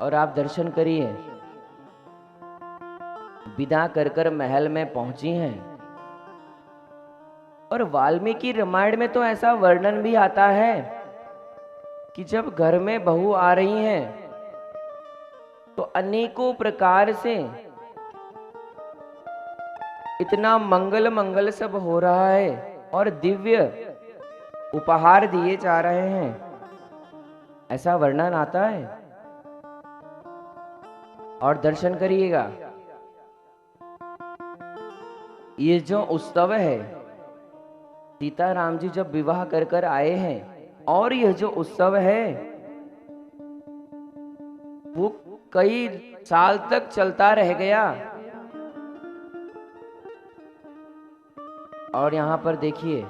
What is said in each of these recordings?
और आप दर्शन करिए, विदा कर कर महल में पहुंची हैं। और वाल्मीकि रामायण में तो ऐसा वर्णन भी आता है कि जब घर में बहू आ रही हैं तो अनेकों प्रकार से इतना मंगल मंगल सब हो रहा है और दिव्य उपहार दिए जा रहे हैं, ऐसा वर्णन आता है। और दर्शन करिएगा, ये जो उत्सव है, सीताराम जी जब विवाह कर कर आए हैं, और यह जो उत्सव है वो कई साल तक चलता रह गया। और यहां पर देखिए,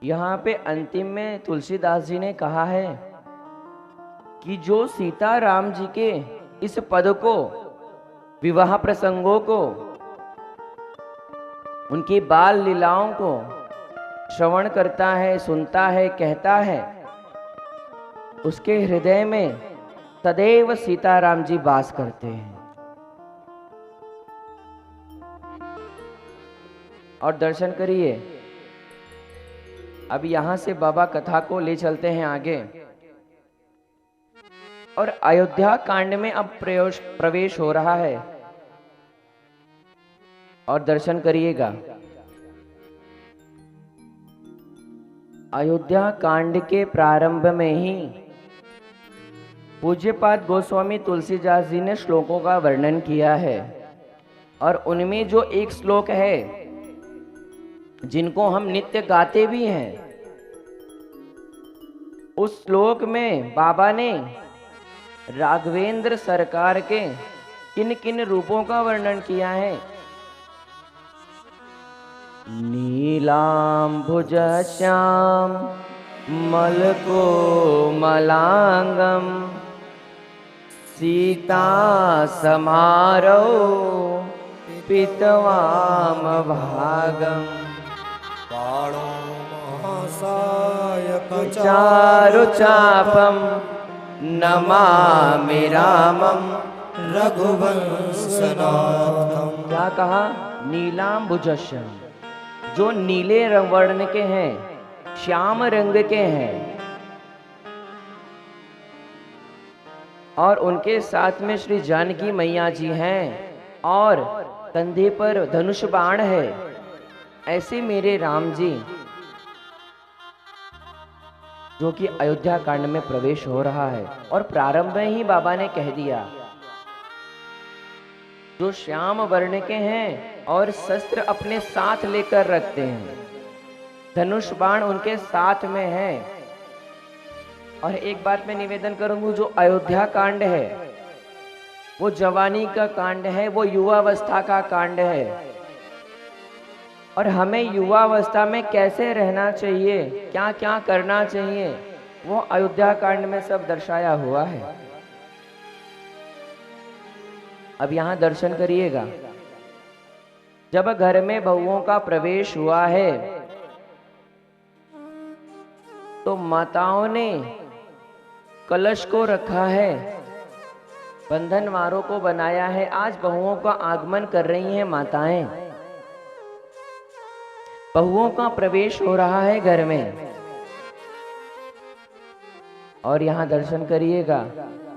यहां पे अंतिम में तुलसीदास जी ने कहा है कि जो सीता राम जी के इस पद को, विवाह प्रसंगों को, उनकी बाल लीलाओं को श्रवण करता है, सुनता है, कहता है, उसके हृदय में सदैव सीताराम जी वास करते हैं। और दर्शन करिए, अब यहां से बाबा कथा को ले चलते हैं आगे, और अयोध्या कांड में अब प्रवेश हो रहा है। और दर्शन करिएगा, अयोध्या कांड के प्रारंभ में ही पूज्यपाद गोस्वामी तुलसीदास जी ने श्लोकों का वर्णन किया है। और उनमें जो एक श्लोक है जिनको हम नित्य गाते भी हैं, उस श्लोक में बाबा ने राघवेंद्र सरकार के किन किन रूपों का वर्णन किया है। नीलांबुज श्याम मलको मलांगम सीता समारो पितवाम भागम बाणो महासायक चारु चापम नमामि रामम रघुवंशनाथम। क्या कहा? नीलांबुजश्याम, जो नीले वर्ण के हैं, श्याम रंग के हैं, और उनके साथ में श्री जानकी मैया जी हैं, और कंधे पर धनुष बाण है। ऐसे मेरे राम जी, जो कि अयोध्या कांड में प्रवेश हो रहा है। और प्रारंभ में ही बाबा ने कह दिया, जो श्याम वर्ण के हैं और शस्त्र अपने साथ लेकर रखते हैं, धनुष बाण उनके साथ में है। और एक बात मैं निवेदन करूंगा, जो अयोध्या कांड है वो जवानी का कांड है, वो युवावस्था का कांड है। और हमें युवावस्था में कैसे रहना चाहिए, क्या क्या करना चाहिए, वो अयोध्या कांड में सब दर्शाया हुआ है। अब यहां दर्शन करिएगा, जब घर में बहुओं का प्रवेश हुआ है तो माताओं ने कलश को रखा है, बंधनवारों को बनाया है। आज बहुओं का आगमन कर रही हैं माताएं, बहुओं का प्रवेश हो रहा है घर में। और यहां दर्शन करिएगा,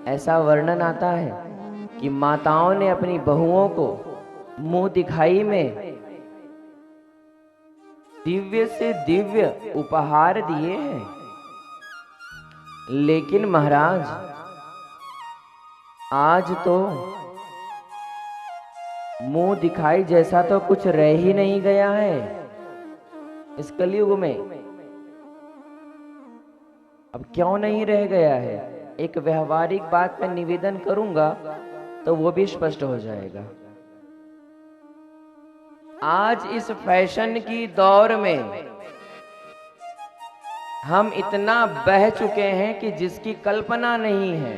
ऐसा वर्णन आता है कि माताओं ने अपनी बहुओं को मुंह दिखाई में दिव्य से दिव्य उपहार दिए हैं। लेकिन महाराज, आज तो मुंह दिखाई जैसा तो कुछ रह ही नहीं गया है इस कलयुग में। अब क्यों नहीं रह गया है, एक व्यवहारिक बात मैं निवेदन करूंगा तो वो भी स्पष्ट हो जाएगा। आज इस फैशन की दौर में हम इतना बह चुके हैं कि जिसकी कल्पना नहीं है।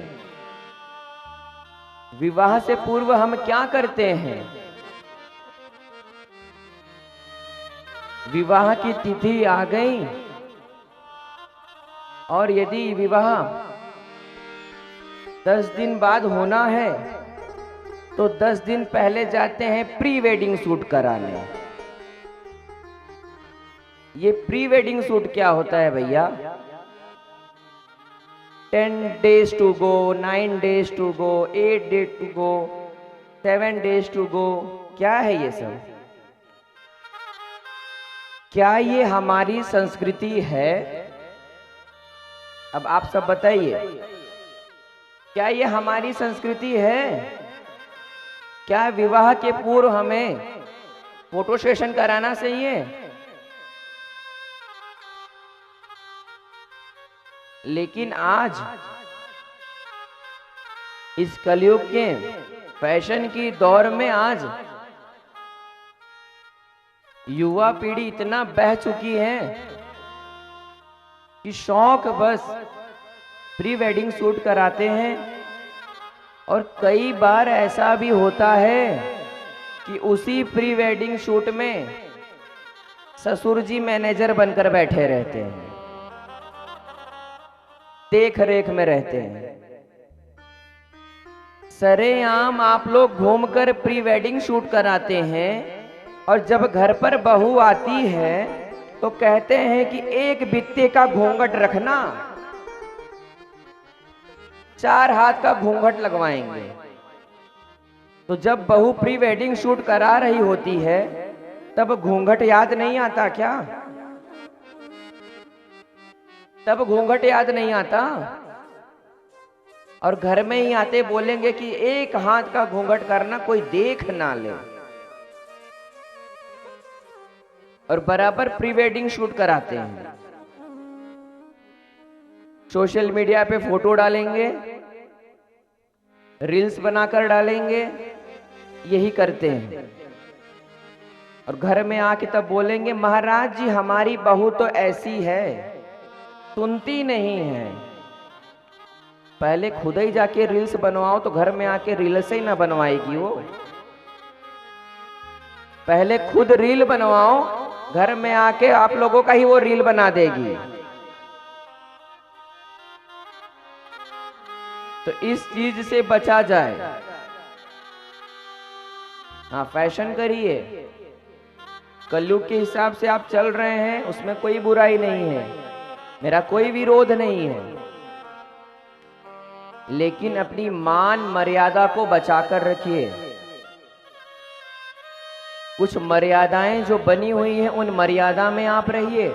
विवाह से पूर्व हम क्या करते हैं? विवाह की तिथि आ गई और यदि विवाह 10 दिन बाद होना है तो 10 दिन पहले जाते हैं प्री वेडिंग शूट कराने। ये प्री वेडिंग शूट क्या होता है भैया? 10 days to go, 9 days to go, 8 days to go, 7 days to go. क्या है ये सब? क्या ये हमारी संस्कृति है? अब आप सब बताइए, क्या ये हमारी संस्कृति है? क्या विवाह के पूर्व हमें फोटो सेशन कराना चाहिए? लेकिन आज इस कलयुग के फैशन की दौर में आज युवा पीढ़ी इतना बह चुकी है कि शौक बस प्री वेडिंग शूट कराते हैं। और कई बार ऐसा भी होता है कि उसी प्री वेडिंग शूट में ससुर जी मैनेजर बनकर बैठे रहते हैं, देख रेख में रहते हैं। सरेआम आप लोग घूमकर प्री वेडिंग शूट कराते हैं और जब घर पर बहू आती है तो कहते हैं कि एक बित्ते का घूंघट रखना, 4 हाथ का घूंघट लगवाएंगे। तो जब बहू प्री वेडिंग शूट करा रही होती है तब घूंघट याद नहीं आता क्या? तब घूंघट याद नहीं आता। और घर में ही आते बोलेंगे कि एक हाथ का घूंघट करना, कोई देख ना ले। और बराबर प्री वेडिंग शूट कराते हैं, सोशल मीडिया पे फोटो डालेंगे, रील्स बनाकर डालेंगे, यही करते हैं। और घर में आके तब बोलेंगे महाराज जी हमारी बहू तो ऐसी है, सुनती नहीं है। पहले खुद ही जाके रील्स बनवाओ तो घर में आके रील्स ही ना बनवाएगी वो। पहले खुद रील बनवाओ, घर में आके आप लोगों का ही वो रील बना देगी। तो इस चीज से बचा जाए। हाँ, फैशन करिए, कलयुग के हिसाब से आप चल रहे हैं, उसमें कोई बुराई नहीं है, मेरा कोई विरोध नहीं है। लेकिन अपनी मान मर्यादा को बचाकर रखिए। कुछ मर्यादाएं जो बनी हुई हैं उन मर्यादा में आप रहिए।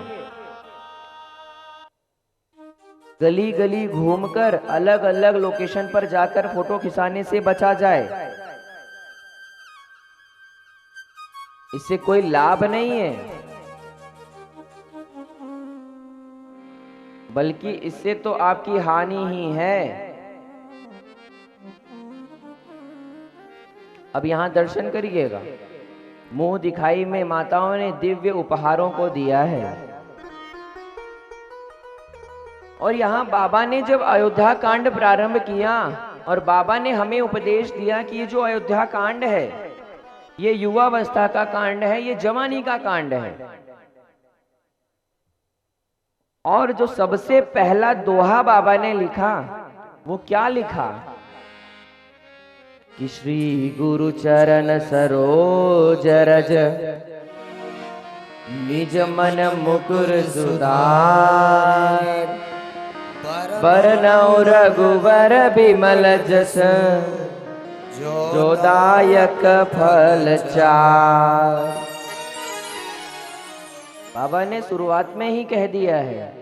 गली गली घूमकर अलग अलग लोकेशन पर जाकर फोटो खिंचाने से बचा जाए, इससे कोई लाभ नहीं है, बल्कि इससे तो आपकी हानि ही है। अब यहां दर्शन करिएगा, मुंह दिखाई में माताओं ने दिव्य उपहारों को दिया है। और यहाँ बाबा ने जब अयोध्या कांड प्रारंभ किया और बाबा ने हमें उपदेश दिया कि ये जो अयोध्या कांड है ये युवावस्था का कांड है, ये जवानी का कांड है। और जो सबसे पहला दोहा बाबा ने लिखा वो क्या लिखा कि श्री गुरु चरण सरोज रज निज मन मुकुर सुधार बरनौ रघुवर बिमल जस जो दायक फल चार। बाबा ने शुरुआत में ही कह दिया है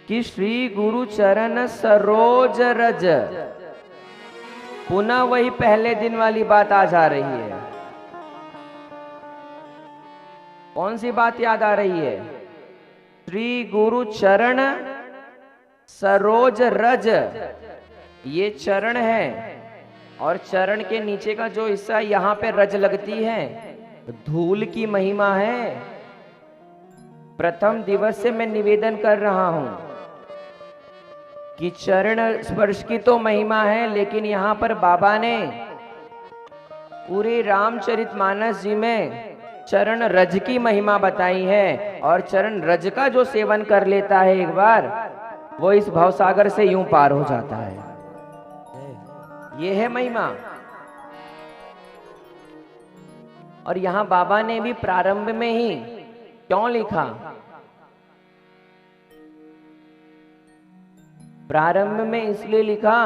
कि श्री गुरु चरण सरोज रज। पुनः वही पहले दिन वाली बात आज आ रही है। कौन सी बात याद आ रही है? श्री गुरु चरण सरोज रज, ये चरण है और चरण के नीचे का जो हिस्सा यहाँ पे रज लगती है, धूल की महिमा है। प्रथम दिवस से मैं निवेदन कर रहा हूं कि चरण स्पर्श की तो महिमा है, लेकिन यहाँ पर बाबा ने पूरे रामचरितमानस जी में चरण रज की महिमा बताई है। और चरण रज का जो सेवन कर लेता है एक बार, वो इस भवसागर से यूं पार हो जाता है। ये है महिमा। और यहां बाबा ने भी प्रारंभ में ही क्यों लिखा? प्रारंभ में इसलिए लिखा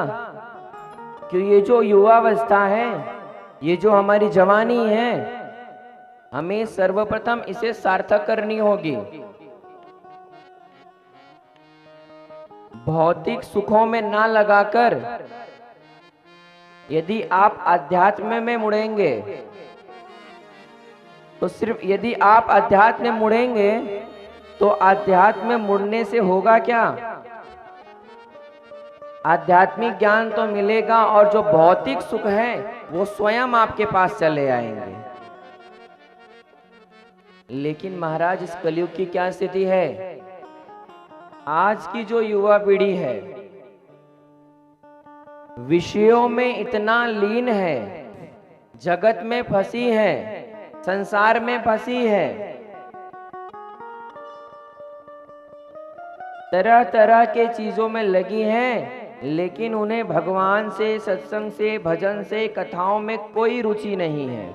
कि ये जो युवावस्था है, ये जो हमारी जवानी है, हमें सर्वप्रथम इसे सार्थक करनी होगी। भौतिक सुखों में ना लगाकर यदि आप अध्यात्म में मुड़ेंगे, तो सिर्फ यदि आप अध्यात्म में मुड़ेंगे तो अध्यात्म में मुड़ने से होगा क्या? आध्यात्मिक ज्ञान तो मिलेगा और जो भौतिक सुख है वो स्वयं आपके पास चले आएंगे। लेकिन महाराज इस कलयुग की क्या स्थिति है? आज की जो युवा पीढ़ी है विषयों में इतना लीन है, जगत में फंसी है, संसार में फंसी है, तरह तरह के चीजों में लगी है, लेकिन उन्हें भगवान से, सत्संग से, भजन से, कथाओं में कोई रुचि नहीं है।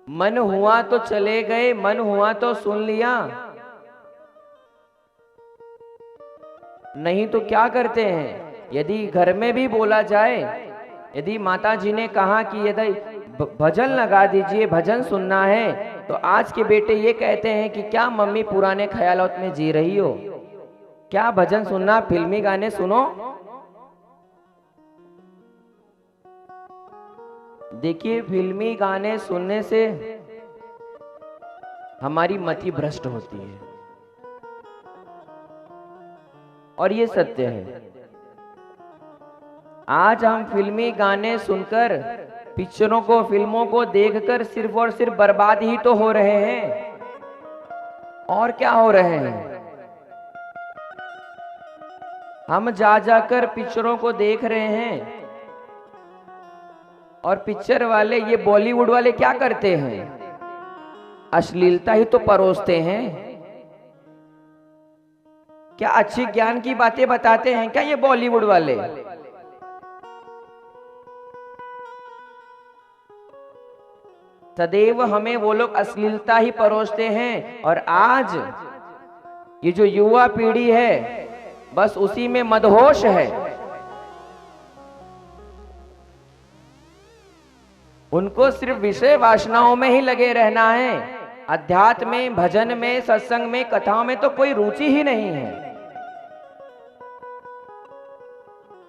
मन हुआ तो चले गए, मन हुआ तो सुन लिया, नहीं तो क्या करते हैं? यदि घर में भी बोला जाए, यदि माता जी ने कहा कि यदि भजन लगा दीजिए, भजन सुनना है, तो आज के बेटे ये कहते हैं कि क्या मम्मी पुराने ख्यालों में जी रही हो? क्या भजन सुनना, फिल्मी गाने सुनो। देखिए, फिल्मी गाने सुनने से हमारी मति भ्रष्ट होती है और ये सत्य है। आज हम फिल्मी गाने सुनकर, पिक्चरों को, फिल्मों को देखकर सिर्फ और सिर्फ बर्बाद ही तो हो रहे हैं। और क्या हो रहे हैं? हम जा जाकर पिक्चरों को देख रहे हैं और पिक्चर वाले, ये बॉलीवुड वाले क्या करते हैं? अश्लीलता ही तो परोसते हैं। क्या अच्छी ज्ञान की बातें बताते हैं क्या ये बॉलीवुड वाले? सदैव हमें वो लोग अश्लीलता ही परोसते हैं। और आज ये जो युवा पीढ़ी है बस उसी में मदहोश है। उनको सिर्फ विषय वासनाओं में ही लगे रहना है। अध्यात्म में, भजन में, सत्संग में, कथाओं में तो कोई रुचि ही नहीं है।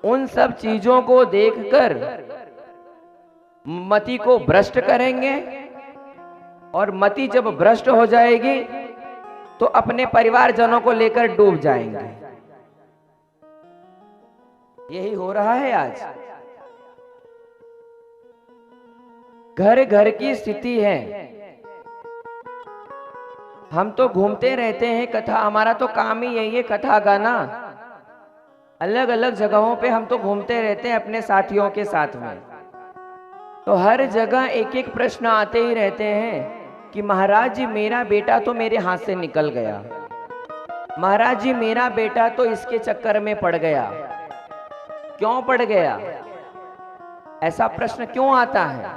उन सब चीजों को देखकर मति को भ्रष्ट करेंगे और मति जब भ्रष्ट हो जाएगी तो अपने परिवारजनों को लेकर डूब जाएंगे। यही हो रहा है आज। घर घर की स्थिति है। हम तो घूमते रहते हैं, कथा, हमारा तो काम ही यही है, कथा गाना। अलग अलग जगहों पे हम तो घूमते रहते हैं अपने साथियों के साथ में। तो हर जगह एक एक प्रश्न आते ही रहते हैं कि महाराज जी मेरा बेटा तो मेरे हाथ से निकल गया, महाराज जी मेरा बेटा तो इसके चक्कर में पड़ गया। क्यों पड़ गया? ऐसा प्रश्न क्यों आता है?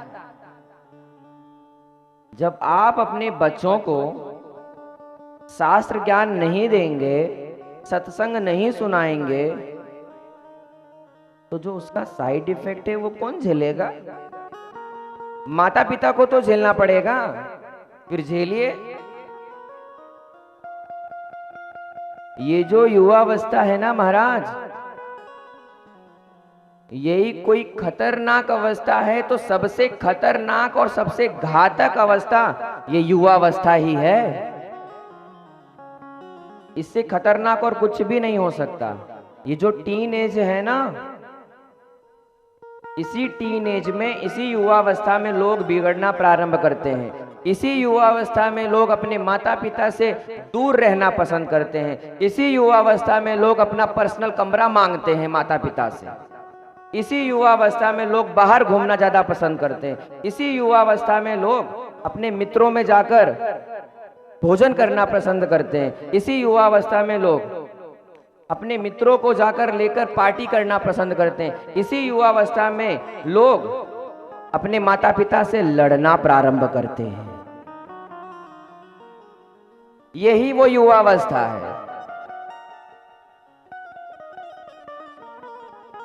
जब आप अपने बच्चों को शास्त्र ज्ञान नहीं देंगे, सत्संग नहीं सुनाएंगे, तो जो उसका साइड इफेक्ट है वो कौन झेलेगा? माता पिता को तो झेलना पड़ेगा। फिर झेलिए। ये जो युवावस्था है ना महाराज, यही कोई खतरनाक अवस्था है, तो सबसे खतरनाक और सबसे घातक अवस्था ये युवावस्था ही है। इससे खतरनाक और कुछ भी नहीं हो सकता। ये जो टीन एज है ना, इसी टीन एज में, इसी युवावस्था में लोग बिगड़ना प्रारंभ करते हैं। इसी युवावस्था में लोग अपने माता पिता से दूर रहना पसंद करते हैं। इसी युवावस्था में लोग अपना पर्सनल कमरा मांगते हैं माता पिता से। इसी युवावस्था में लोग बाहर घूमना ज्यादा पसंद करते हैं। इसी युवावस्था में लोग अपने मित्रों में जाकर भोजन करना पसंद करते हैं। इसी युवावस्था में लोग अपने मित्रों को जाकर लेकर पार्टी करना पसंद करते हैं। इसी युवावस्था में लोग अपने माता पिता से लड़ना प्रारंभ करते हैं। यही वो युवावस्था है,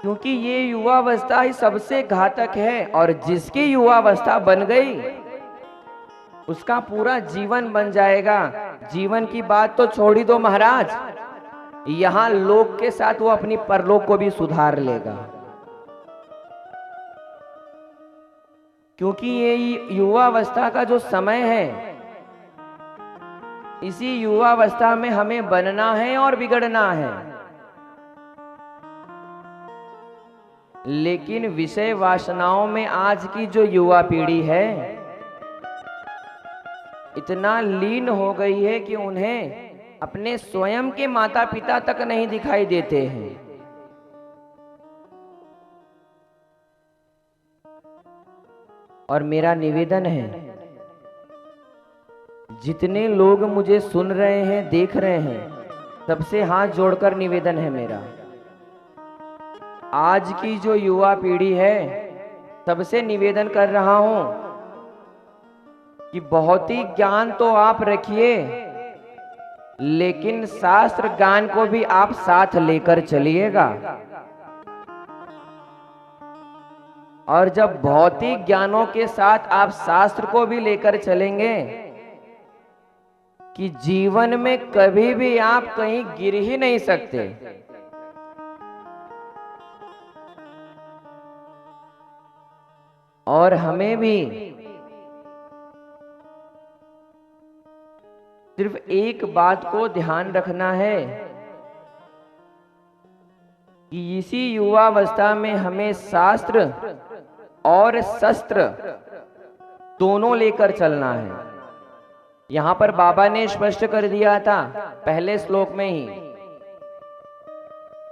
क्योंकि ये युवावस्था ही सबसे घातक है। और जिसकी युवावस्था बन गई उसका पूरा जीवन बन जाएगा। जीवन की बात तो छोड़ ही दो महाराज, यहां लोक के साथ वो अपनी परलोक को भी सुधार लेगा। क्योंकि ये युवावस्था का जो समय है, इसी युवावस्था में हमें बनना है और बिगड़ना है। लेकिन विषय वासनाओं में आज की जो युवा पीढ़ी है इतना लीन हो गई है कि उन्हें अपने स्वयं के माता पिता तक नहीं दिखाई देते हैं। और मेरा निवेदन है, जितने लोग मुझे सुन रहे हैं, देख रहे हैं, सबसे हाथ जोड़कर निवेदन है मेरा, आज की जो युवा पीढ़ी है सबसे निवेदन कर रहा हूं कि भौतिक ज्ञान तो आप रखिए, लेकिन शास्त्र ज्ञान को भी आप साथ लेकर चलिएगा। और जब भौतिक ज्ञानों के साथ आप शास्त्र को भी लेकर चलेंगे कि जीवन में कभी भी आप कहीं गिर ही नहीं सकते। और हमें भी सिर्फ एक बात को ध्यान रखना है कि इसी युवावस्था में हमें शास्त्र और शस्त्र दोनों लेकर चलना है। यहां पर बाबा ने स्पष्ट कर दिया था पहले श्लोक में ही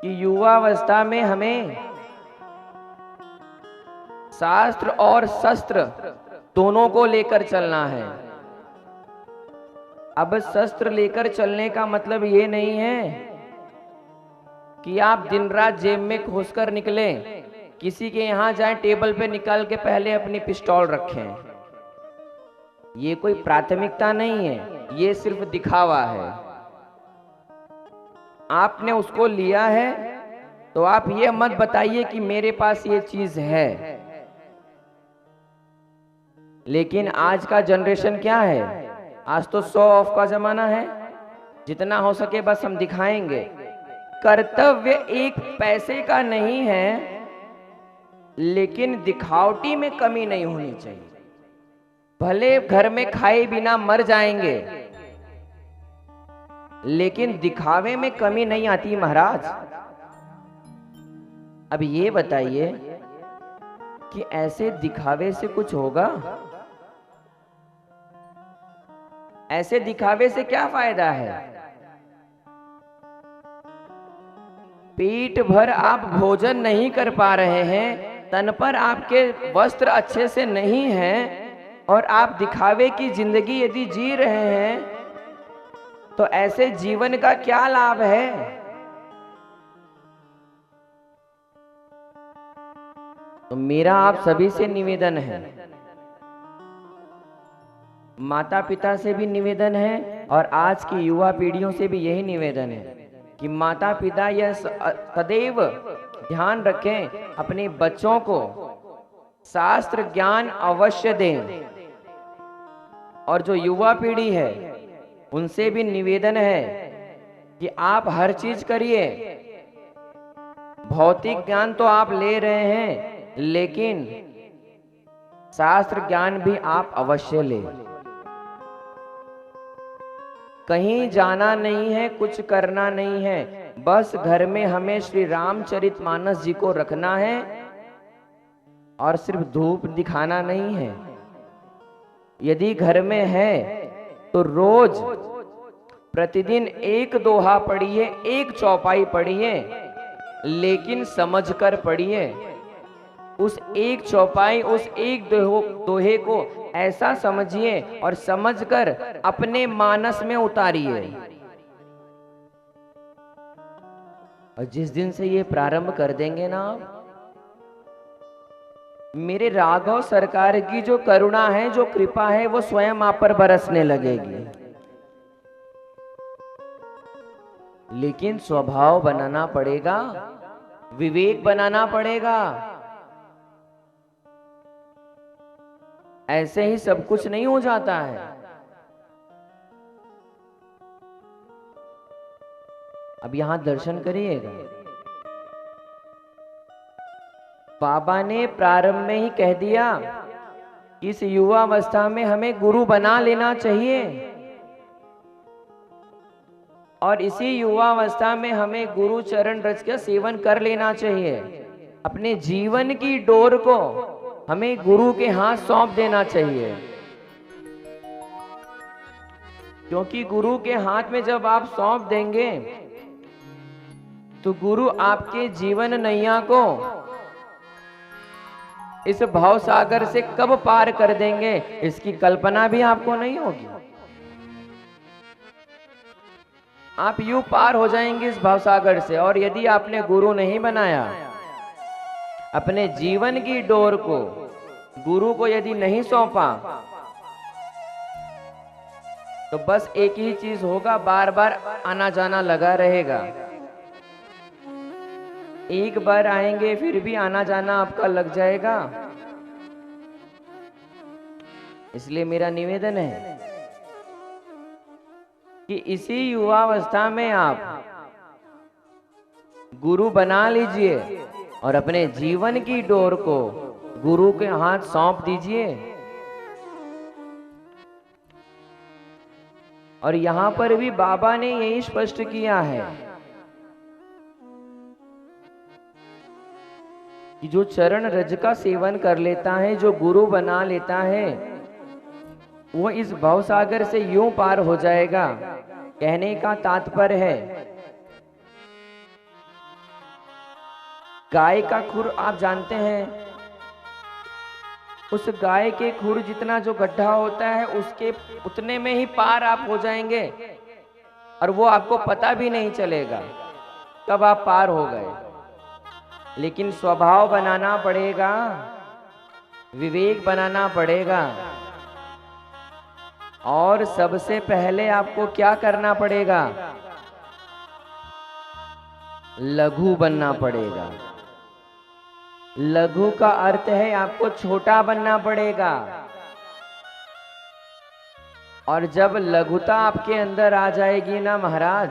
कि युवावस्था में हमें शास्त्र और शस्त्र दोनों को लेकर चलना है। अब शस्त्र लेकर चलने का मतलब ये नहीं है कि आप दिन रात जेब में घुसकर निकले, किसी के यहां जाएं टेबल पे निकाल के पहले अपनी पिस्तौल रखें। ये कोई प्राथमिकता नहीं है, ये सिर्फ दिखावा है। आपने उसको लिया है तो आप ये मत बताइए कि मेरे पास ये चीज है। लेकिन आज का जनरेशन क्या है, आज तो शो ऑफ का जमाना है, जितना हो सके बस हम दिखाएंगे। कर्तव्य एक पैसे का नहीं है, लेकिन दिखावटी में कमी नहीं होनी चाहिए। भले घर में खाए बिना मर जाएंगे, लेकिन दिखावे में कमी नहीं आती महाराज। अब ये बताइए कि ऐसे दिखावे से कुछ होगा? ऐसे दिखावे से क्या फायदा है? पेट भर आप भोजन नहीं कर पा रहे हैं, तन पर आपके वस्त्र अच्छे से नहीं हैं, और आप दिखावे की जिंदगी यदि जी रहे हैं, तो ऐसे जीवन का क्या लाभ है? तो मेरा आप सभी से निवेदन है, माता पिता से भी निवेदन है और आज की युवा पीढ़ियों से भी यही निवेदन है कि माता पिता यह सदैव ध्यान रखें, अपने बच्चों को शास्त्र ज्ञान अवश्य दें। और जो युवा पीढ़ी है उनसे भी निवेदन है कि आप हर चीज करिए। भौतिक ज्ञान तो आप ले रहे हैं, लेकिन शास्त्र ज्ञान भी आप अवश्य लें। कहीं जाना नहीं है, कुछ करना नहीं है, बस घर में हमें श्री रामचरितमानस जी को रखना है और सिर्फ धूप दिखाना नहीं है। यदि घर में है तो रोज प्रतिदिन एक दोहा पढ़िए, एक चौपाई पढ़िए, लेकिन समझकर पढ़िए। उस एक चौपाई, उस एक दोहे को ऐसा समझिए और समझकर अपने मानस में उतारिए। और जिस दिन से ये प्रारंभ कर देंगे ना, मेरे राघव सरकार की जो करुणा है, जो कृपा है, वो स्वयं आप पर बरसने लगेगी। लेकिन स्वभाव बनाना पड़ेगा, विवेक बनाना पड़ेगा। ऐसे ही सब कुछ नहीं हो जाता है। अब यहां दर्शन करिएगा, बाबा ने प्रारंभ में ही कह दिया कि इस युवावस्था में हमें गुरु बना लेना चाहिए, और इसी युवावस्था में हमें गुरु चरण रज का सेवन कर लेना चाहिए। अपने जीवन की डोर को हमें गुरु के हाथ सौंप देना चाहिए, क्योंकि गुरु के हाथ में जब आप सौंप देंगे तो गुरु आपके जीवन नैया को इस भव सागर से कब पार कर देंगे, इसकी कल्पना भी आपको नहीं होगी। आप यूं पार हो जाएंगे इस भव सागर से। और यदि आपने गुरु नहीं बनाया, अपने जीवन की डोर को गुरु को यदि नहीं सौंपा, तो बस एक ही चीज होगा, बार बार आना जाना लगा रहेगा। एक बार आएंगे फिर भी आना जाना आपका लग जाएगा। इसलिए मेरा निवेदन है कि इसी युवावस्था में आप गुरु बना लीजिए और अपने जीवन की डोर को गुरु के हाथ सौंप दीजिए। और यहां पर भी बाबा ने यही स्पष्ट किया है कि जो चरण रज का सेवन कर लेता है, जो गुरु बना लेता है, वो इस भवसागर से यूं पार हो जाएगा। कहने का तात्पर्य है, गाय का खुर आप जानते हैं, उस गाय के खुर जितना जो गड्ढा होता है, उसके उतने में ही पार आप हो जाएंगे और वो आपको पता भी नहीं चलेगा कब आप पार हो गए। लेकिन स्वभाव बनाना पड़ेगा, विवेक बनाना पड़ेगा, और सबसे पहले आपको क्या करना पड़ेगा? लघु बनना पड़ेगा। लघु का अर्थ है आपको छोटा बनना पड़ेगा। और जब लघुता आपके अंदर आ जाएगी ना महाराज,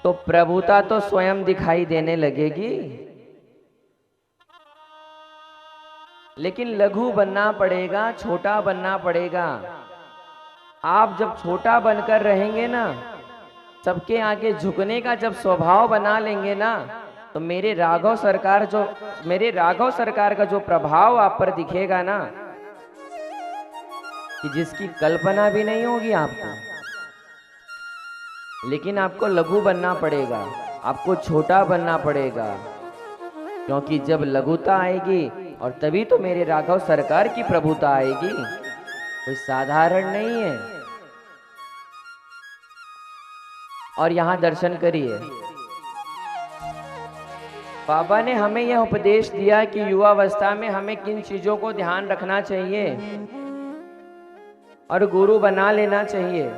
तो प्रभुता तो स्वयं दिखाई देने लगेगी। लेकिन लघु बनना पड़ेगा, छोटा बनना पड़ेगा। आप जब छोटा बनकर रहेंगे ना, सबके आगे झुकने का जब स्वभाव बना लेंगे ना, तो मेरे राघव सरकार का जो प्रभाव आप पर दिखेगा ना, कि जिसकी कल्पना भी नहीं होगी आपको। लेकिन आपको लघु बनना पड़ेगा, आपको छोटा बनना पड़ेगा, क्योंकि जब लघुता आएगी और तभी तो मेरे राघव सरकार की प्रभुता आएगी। कोई साधारण नहीं है। और यहां दर्शन करिए, बाबा ने हमें यह उपदेश दिया कि युवावस्था में हमें किन चीजों को ध्यान रखना चाहिए और गुरु बना लेना चाहिए।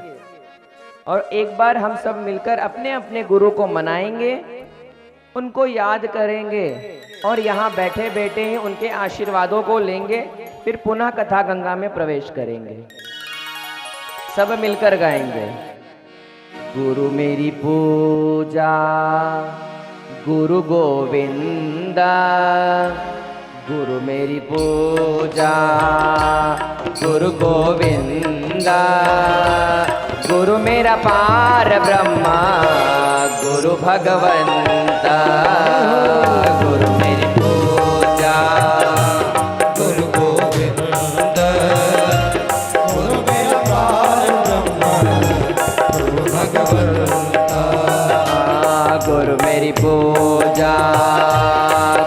और एक बार हम सब मिलकर अपने अपने गुरु को मनाएंगे, उनको याद करेंगे और यहाँ बैठे बैठे ही उनके आशीर्वादों को लेंगे। फिर पुनः कथा गंगा में प्रवेश करेंगे, सब मिलकर गाएंगे। गुरु मेरी पूजा गुरु गोविंदा, गुरु मेरी पूजा गुरु गोविंदा, गुरु मेरा पार ब्रह्मा गुरु भगवंता। गुरु मेरी पूजा गुरु गोविंदा, गुरु मेरा पार ब्रह्मा गुरु भगवंता। गुरु मेरी पूजा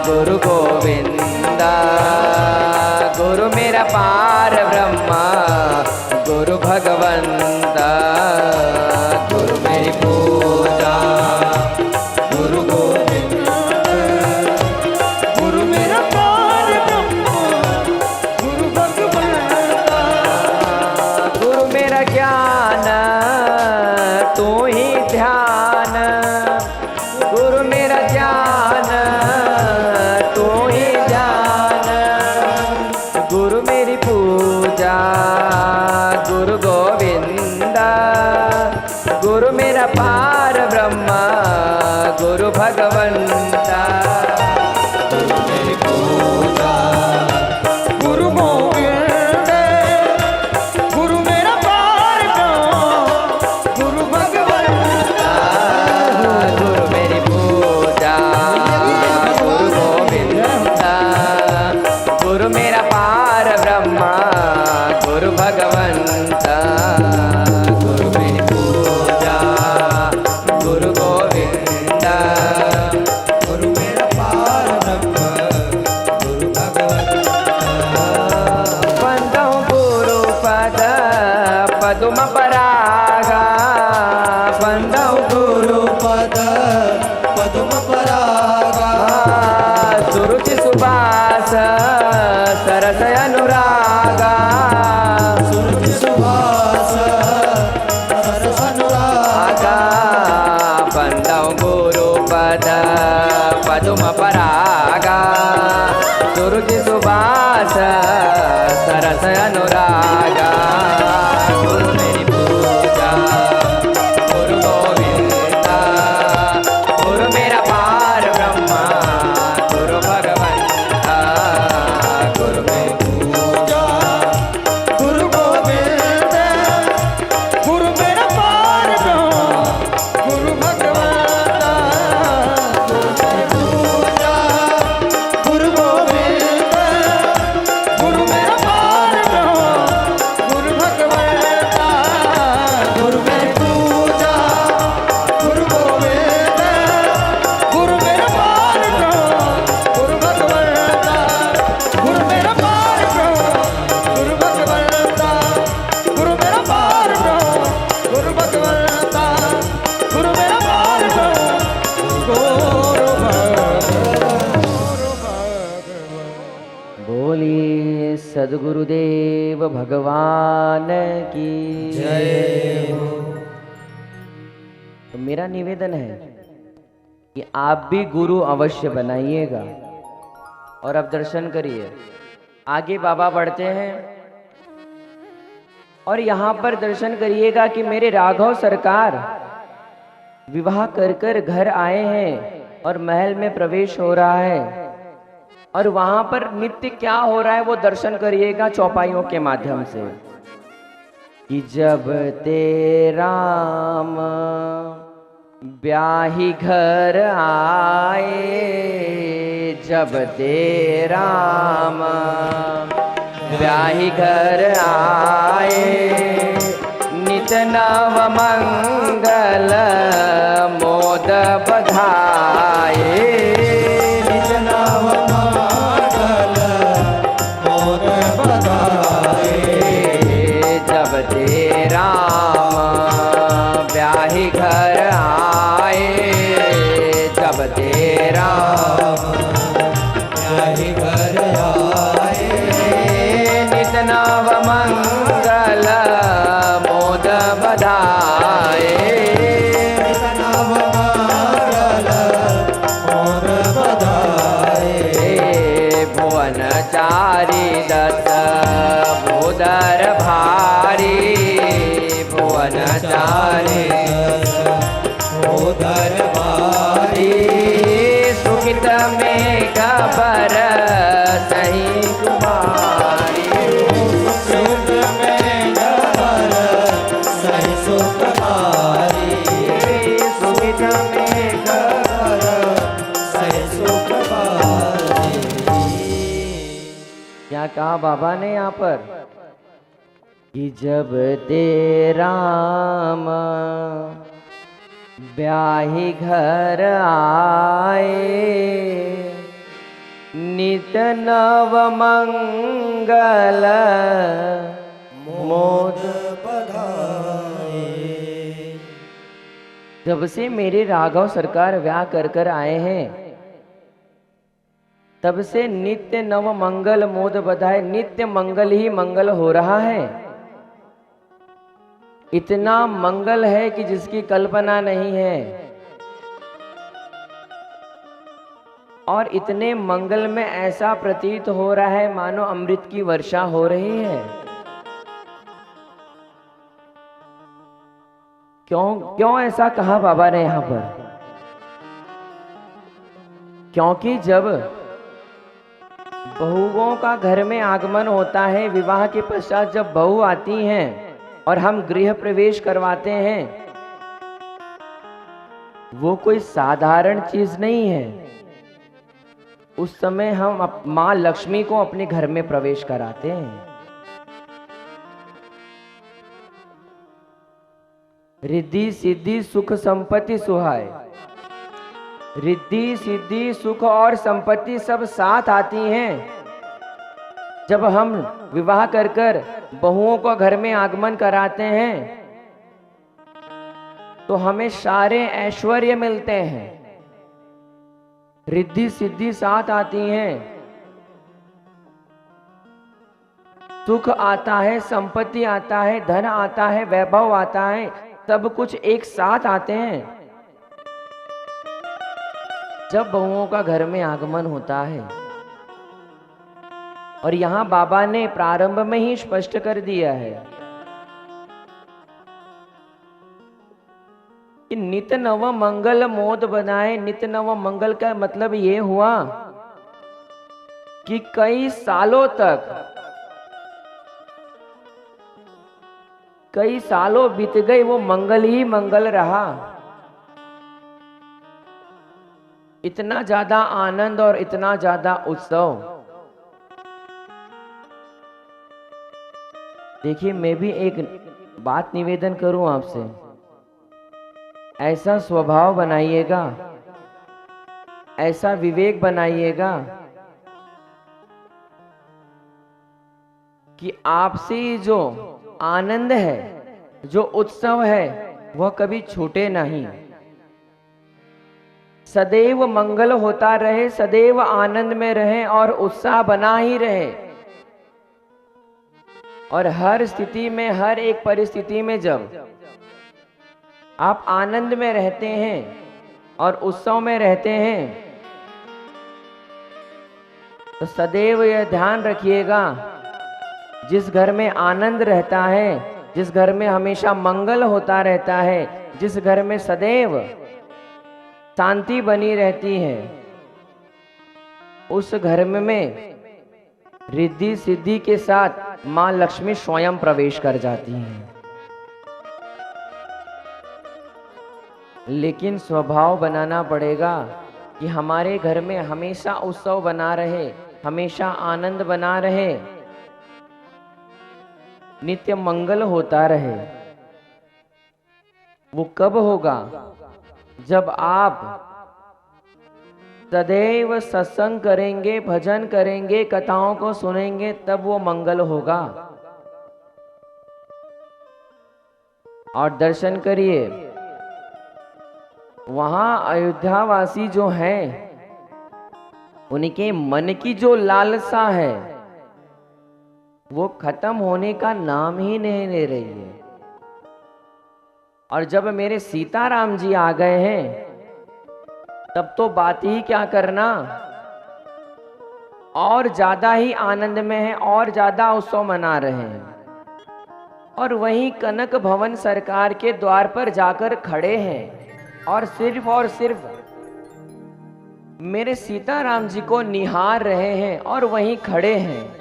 गुरु गोविंदा, गुरु मेरा पार ब्रह्मा गुरु भगवंता गुरु मेरी पूजा गुरु गोविंद गुरु मेरा पार ब्रह्मा गुरु भगवंता गुरु मेरा ज्ञान तू ही ध्यान गुरु मेरा ज्ञान तू ही ध्यान गुरु मेरी पूजा गुरु गोविंदा गुरु मेरा पार ब्रह्मा गुरु भगवंता गुरु मेरी पूजा गुरु गोविंद गुरु मेरा पार ब्रह्मा गुरु भगवंता गुरु मेरी पूजा गुरु गोविंदा गुरु मेरा पार ब्रह्मा गुरु भगवंता गुरु मेरी पूजा गुरु गोविंदा गुरु मेरा पार ब्रह्मा गुरु भगवंता वंदो गुरु पद पदुम परागा वंदो गुरु पद पद्म परागा सुरुचि सुबास सरस अनुरागा सुरुचि सुभाष सरस अनुरागा वंदो गुरु पद पदुम परागा सुरुचि सुबास सरस अनुरागा गुरु मेरी पूजा गुरु गोविंदा गुरु मेरा पार ब्रह्मा गुरु भगवंता गुरु मेरी पूजा गुरु गोविंद गुरु मेरा पार ब्रह्मा गुरु भगवंता गुरु मेरी पूजा गुरु गोविंद गुरु मेरा पार ब्रह्मा गुरु भगवंता गुरु मेरी पूजा गुरु गोविंद गुरु मेरा पार ब्रह्मा गुरु भगवंता गुरु मेरा पार ब्रह्मा गुरु भगवंता गुरु मेरा पार ब्रह्मा गुरु भगवंता गुरु मेरा पार ब्रह्मा गुरु भगवंता बोलिए सद्गुरुदेव भगवान की जय हो। तो मेरा निवेदन है कि आप भी गुरु अवश्य बनाइएगा और अब दर्शन करिए। आगे बाबा बढ़ते हैं और यहाँ पर दर्शन करिएगा कि मेरे राघव सरकार विवाह कर कर घर आए हैं और महल में प्रवेश हो रहा है और वहां पर नित्य क्या हो रहा है वो दर्शन करिएगा चौपाइयों के माध्यम से कि जब ते राम ब्याही घर आए जब ते राम ब्याही घर आए नित नव मंगल मोद बधाए निज नाम मंगल मोर बधाए जब ते राम ब्याही घर आए जब ते राम ब्याही घर आए नित नव मंगल मोद बधाए निज नाम मंगल मोर बधाए भुवन चारी दत्त भूधर भारी भुवन चारी उधर बारी सुखित में खबर सही कुमारी सुख में घर सही सुख मारी सुखित में घर सही सुख मारी क्या कहा बाबा ने यहाँ पर कि जब ते राम ब्याही घर आए नित नव मंगल मोद बधाए। जब से मेरे राघव सरकार व्याह कर आए हैं, तब से नित्य नव मंगल मोद बधाए, नित्य मंगल ही मंगल हो रहा है। इतना मंगल है कि जिसकी कल्पना नहीं है। और इतने मंगल में ऐसा प्रतीत हो रहा है मानो अमृत की वर्षा हो रही है। क्यों ऐसा कहा बाबा ने यहां पर? क्योंकि जब बहुओं का घर में आगमन होता है, विवाह के पश्चात जब बहू आती हैं और हम गृह प्रवेश करवाते हैं, वो कोई साधारण चीज नहीं है। उस समय हम मां लक्ष्मी को अपने घर में प्रवेश कराते हैं। रिद्धि सिद्धि सुख संपत्ति सुहाए। रिद्धि सिद्धि सुख और संपत्ति सब साथ आती हैं जब हम विवाह कर बहुओं को घर में आगमन कराते हैं, तो हमें सारे ऐश्वर्य मिलते हैं। रिद्धि सिद्धि साथ आती हैं, सुख आता है, संपत्ति आता है, धन आता है, वैभव आता है, सब कुछ एक साथ आते हैं जब बहुओं का घर में आगमन होता है। और यहां बाबा ने प्रारंभ में ही स्पष्ट कर दिया है कि नित नव मंगल मोद बनाए। नित नव मंगल का मतलब ये हुआ कि कई सालों बीत गए, वो मंगल ही मंगल रहा। इतना ज्यादा आनंद और इतना ज्यादा उत्सव। देखिए, मैं भी एक बात निवेदन करूं आपसे, ऐसा स्वभाव बनाइएगा, ऐसा विवेक बनाइएगा कि आपसे जो आनंद है, जो उत्सव है, वह कभी छूटे नहीं। सदैव मंगल होता रहे, सदैव आनंद में रहे और उत्साह बना ही रहे। और हर स्थिति में, हर एक परिस्थिति में जब आप आनंद में रहते हैं और उत्सव में रहते हैं, तो सदैव यह ध्यान रखिएगा, जिस घर में आनंद रहता है, जिस घर में हमेशा मंगल होता रहता है, जिस घर में सदैव शांति बनी रहती है, उस घर में रिद्धि सिद्धि के साथ मां लक्ष्मी स्वयं प्रवेश कर जाती हैं। लेकिन स्वभाव बनाना पड़ेगा कि हमारे घर में हमेशा उत्सव बना रहे, हमेशा आनंद बना रहे, नित्य मंगल होता रहे। वो कब होगा? जब आप सदैव सत्संग करेंगे, भजन करेंगे, कथाओं को सुनेंगे, तब वो मंगल होगा। और दर्शन करिए, वहां अयोध्यावासी जो हैं, उनके मन की जो लालसा है, वो खत्म होने का नाम ही नहीं ले रही है। और जब मेरे सीताराम जी आ गए हैं, तब तो बात ही क्या करना, और ज्यादा ही आनंद में है, और ज्यादा उत्सव मना रहे हैं। और वहीं कनक भवन सरकार के द्वार पर जाकर खड़े हैं और सिर्फ मेरे सीताराम जी को निहार रहे हैं, और वहीं खड़े हैं,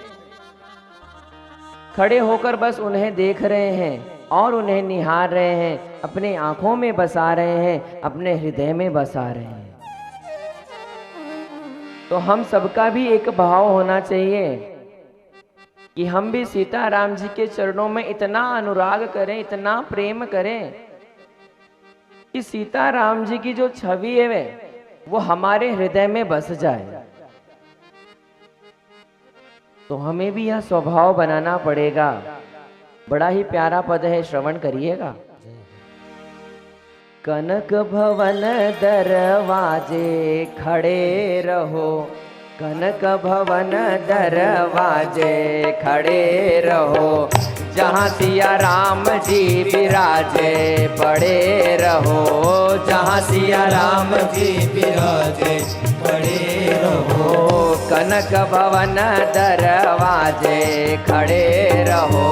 खड़े होकर बस उन्हें देख रहे हैं और उन्हें निहार रहे हैं, अपने आंखों में बसा रहे हैं, अपने हृदय में बसा रहे हैं। तो हम सबका भी एक भाव होना चाहिए कि हम भी सीताराम जी के चरणों में इतना अनुराग करें, इतना प्रेम करें कि सीताराम जी की जो छवि है वो हमारे हृदय में बस जाए। तो हमें भी यह स्वभाव बनाना पड़ेगा। बड़ा ही प्यारा पद है, श्रवण करिएगा। कनक भवन दरवाजे खड़े रहो, कनक भवन दरवाजे खड़े रहो, जहाँ सिया राम जी विराजे पड़े रहो, जहाँ सिया राम जी विराजे पड़े रहो। कनक भवन दरवाजे खड़े रहो,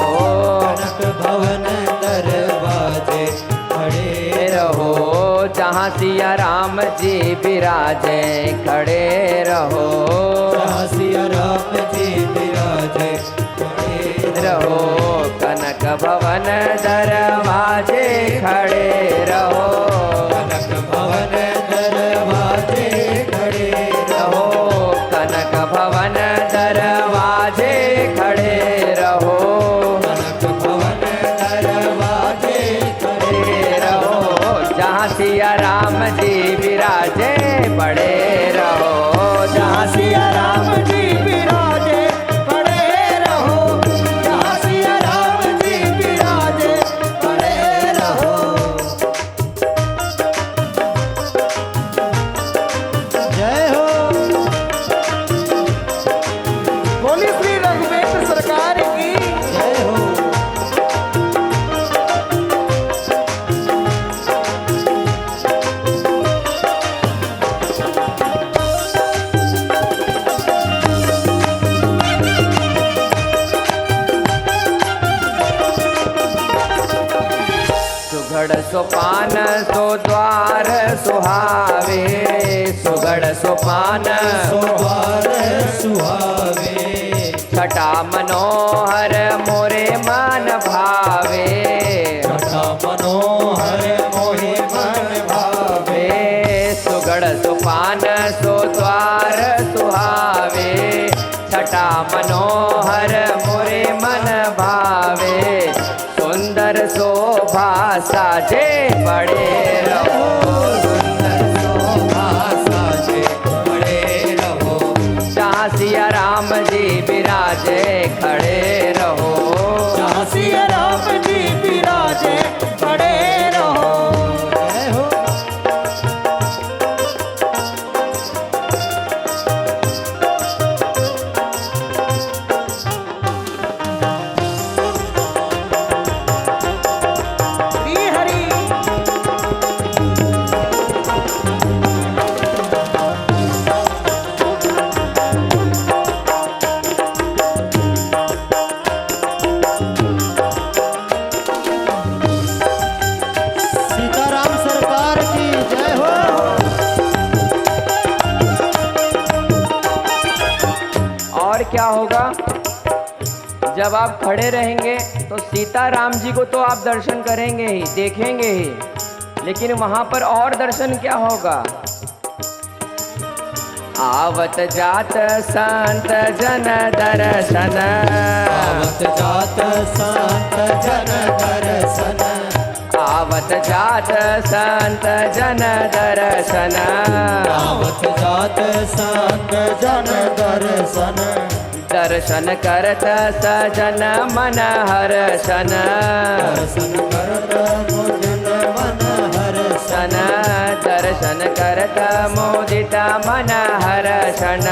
कनक भवन दरवाजे खड़े रहो, जहाँ सिया राम जी विराजे खड़े रहो, जहाँ सिया राम जी विराजे खड़े रहो। कनक भवन दरवाजे खड़े रहो, कनक भवन दरवाजे खड़े रहो, कनक भवन दरवाजे खड़े रहो, कनक भवन दरवाजे खड़े रहो, जहाँ सिया राम जी विराजे पड़े रहो, जहाँ सिया राम जी विराजे पड़े रहो, जहाँ सिया राम जी विराजे पड़े रहो। जय हो, बोली श्री रघुवेंद्र सरकार की जय हो। सुगड़ सोपान सो द्वार सुहावे, सुगड़ सोपान सोबार सुहावे, छटा मनोहर मोरे मन भावे, छटा मनोहर मोहे मन भावे। सुगड़ सोपान सो द्वार सुहावे, छटा मनोहर मोरे मन भावे, सुंदर शोभा साजे पड़े रहो, सुंदर शोभा साजे पड़े रहो, जहाँ सिया राम जी विराजे खड़े रहो, जहाँ सिया राम जी विराजे खड़े रहो। जय हो, श्री हरि सीताराम सरकार की जय हो। और क्या होगा? जब आप खड़े रहेंगे तो सीता राम जी को तो आप दर्शन करेंगे ही, देखेंगे ही, लेकिन वहां पर और दर्शन क्या होगा? आवत जात संत जन दर्शन, आवत जात संत जन दर्शन, आवत जात संत जन दर्शन, आवत जात संत जन दर्शन, दर्शन करत सजन मन हर्षन, दर्शन करत मुदित मन हर्षन, दर्शन करत मोदित मन हर्षन,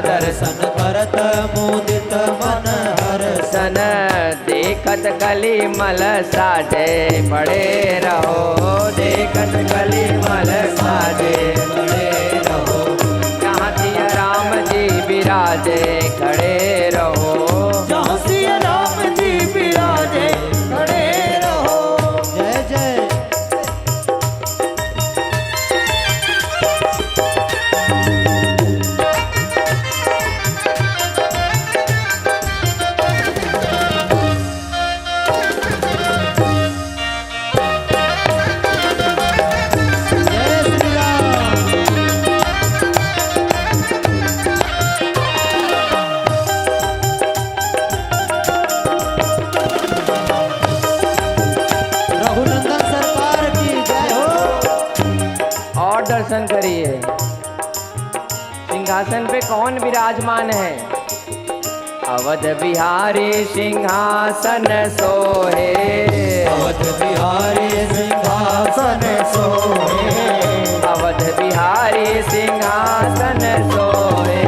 दर्शन करत मुदित मन हर्षन, देखत कली मल साजे पड़े रहो, देखत कली मल साजे पड़े रहो, जहाँ सिया राम जी विराजे खड़े रहो, जहाँ सिया राम जी विराजे खड़े रहो। जय जय, जय श्री राम। रघुनंदन सरकार की जय हो। और दर्शन करिए। सिंहासन पे कौन विराजमान है? अवध बिहारी सिंहासन सोहे, अवध बिहारी सिंहासन सोहे, अवध बिहारी सिंहासन सोहे,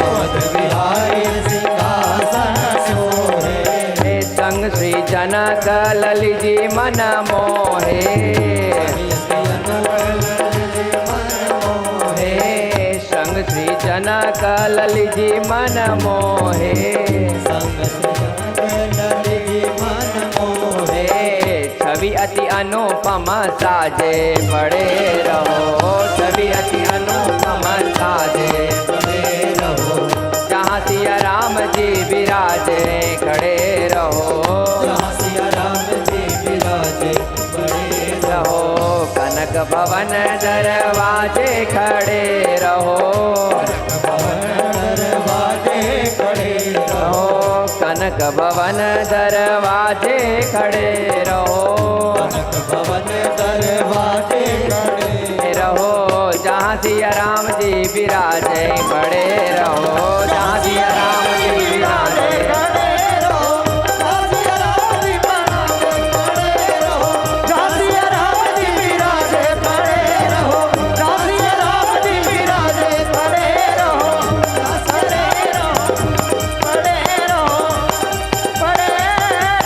अवध बिहारी सिंहासन सोहे। संग श्री जनक ललित जी मन मोहे, संग श्री जनक ललित जी मन मोहे, संग ललित जी मन मोहे। छवि अति अनुपम साजे बड़े रहो, छवि अति अनुपम साजे बड़े रहो, जहाँ सिया राम जी विराजे खड़े रहो, जहाँ सिया राम जी विराजे बड़े रहो कनक भवन दरवाजे खड़े रहो, दरवाजे खड़े रहो, कनक भवन दरवाजे खड़े रहो, कनक भवन दरवाजे खड़े रहो जहाँ सिया राम जी विराजे खड़े रहो, जहाँ सिया राम जी विराजे खड़े रहो, जहाँ सिया राम जी खड़े रहो, जहाँ सिया राम जी विराजे खड़े रहो, जहाँ सिया राम जी विराजे खड़े रहो, खड़े रहो, खड़े रहो, खड़े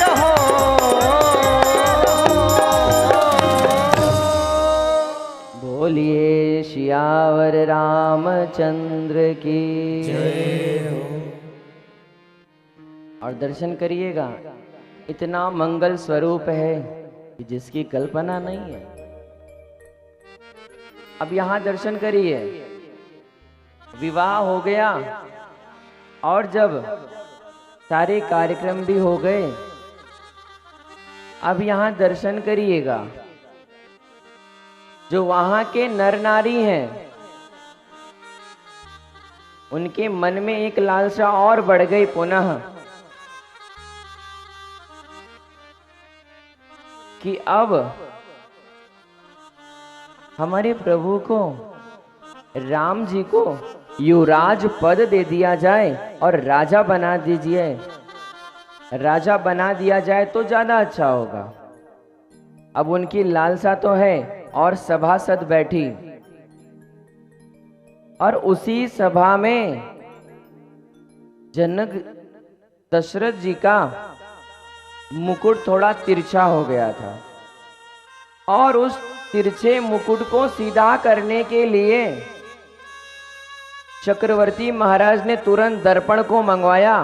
रहो। बोलिए सियावर रामचंद्र की जय हो। और दर्शन करिएगा, इतना मंगल स्वरूप है कि जिसकी कल्पना नहीं है। अब यहाँ दर्शन करिए, विवाह हो गया और जब सारे कार्यक्रम भी हो गए, अब यहाँ दर्शन करिएगा, जो वहां के नर नारी हैं उनके मन में एक लालसा और बढ़ गई पुनः कि अब हमारे प्रभु को, राम जी को युवराज पद दे दिया जाए और राजा बना दीजिए, राजा बना दिया जाए तो ज्यादा अच्छा होगा। अब उनकी लालसा तो है और सभासद बैठी और उसी सभा में जनक दशरथ जी का मुकुट थोड़ा तिरछा हो गया था और उस तिरछे मुकुट को सीधा करने के लिए चक्रवर्ती महाराज ने तुरंत दर्पण को मंगवाया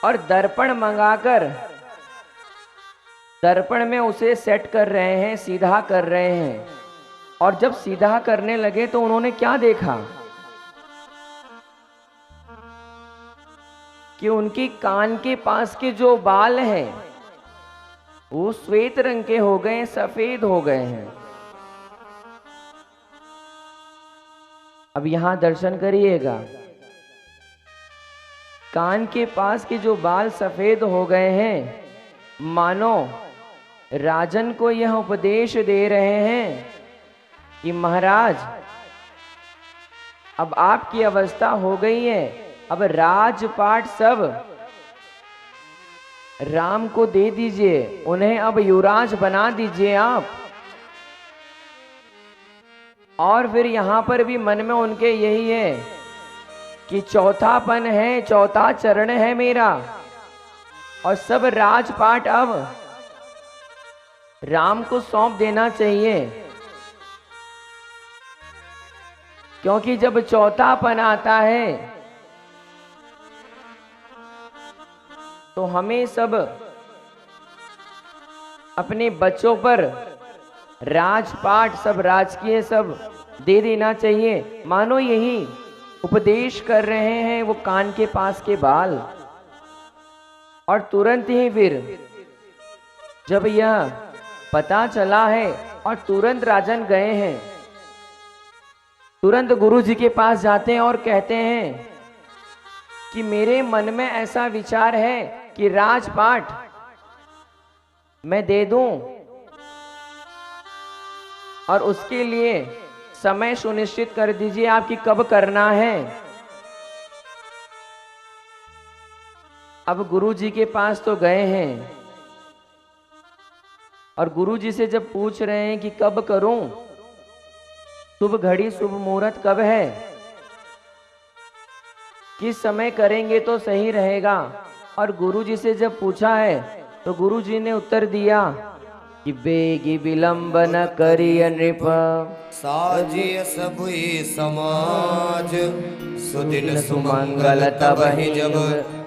और दर्पण मंगाकर दर्पण में उसे सेट कर रहे हैं, सीधा कर रहे हैं। और जब सीधा करने लगे तो उन्होंने क्या देखा कि उनके कान के पास के जो बाल हैं वो श्वेत रंग के हो गए, सफेद हो गए हैं। अब यहां दर्शन करिएगा, कान के पास के जो बाल सफेद हो गए हैं, मानो राजन को यह उपदेश दे रहे हैं कि महाराज अब आपकी अवस्था हो गई है, अब राजपाट सब राम को दे दीजिए, उन्हें अब युवराज बना दीजिए आप। और फिर यहां पर भी मन में उनके यही है कि चौथापन है, चौथा चरण है मेरा, और सब राजपाट अब राम को सौंप देना चाहिए, क्योंकि जब चौथापन आता है तो हमें सब अपने बच्चों पर राजपाट, सब राजकीय सब दे देना चाहिए। मानो यही उपदेश कर रहे हैं वो कान के पास के बाल। और तुरंत ही फिर जब यह पता चला है और तुरंत राजन गए हैं, तुरंत गुरु जी के पास जाते हैं और कहते हैं कि मेरे मन में ऐसा विचार है कि राजपाट मैं दे दूं, और उसके लिए समय सुनिश्चित कर दीजिए आपकी कब करना है। अब गुरु जी के पास तो गए हैं और गुरु जी से जब पूछ रहे हैं कि कब करूं, शुभ घड़ी शुभ मुहूर्त कब है, किस समय करेंगे तो सही रहेगा, और गुरु जी से जब पूछा है तो गुरु जी ने उत्तर दिया कि बेगी विलंब न करिय नृप, साजिय सबुई समाज, सुदिन सुमंगल तब ही जब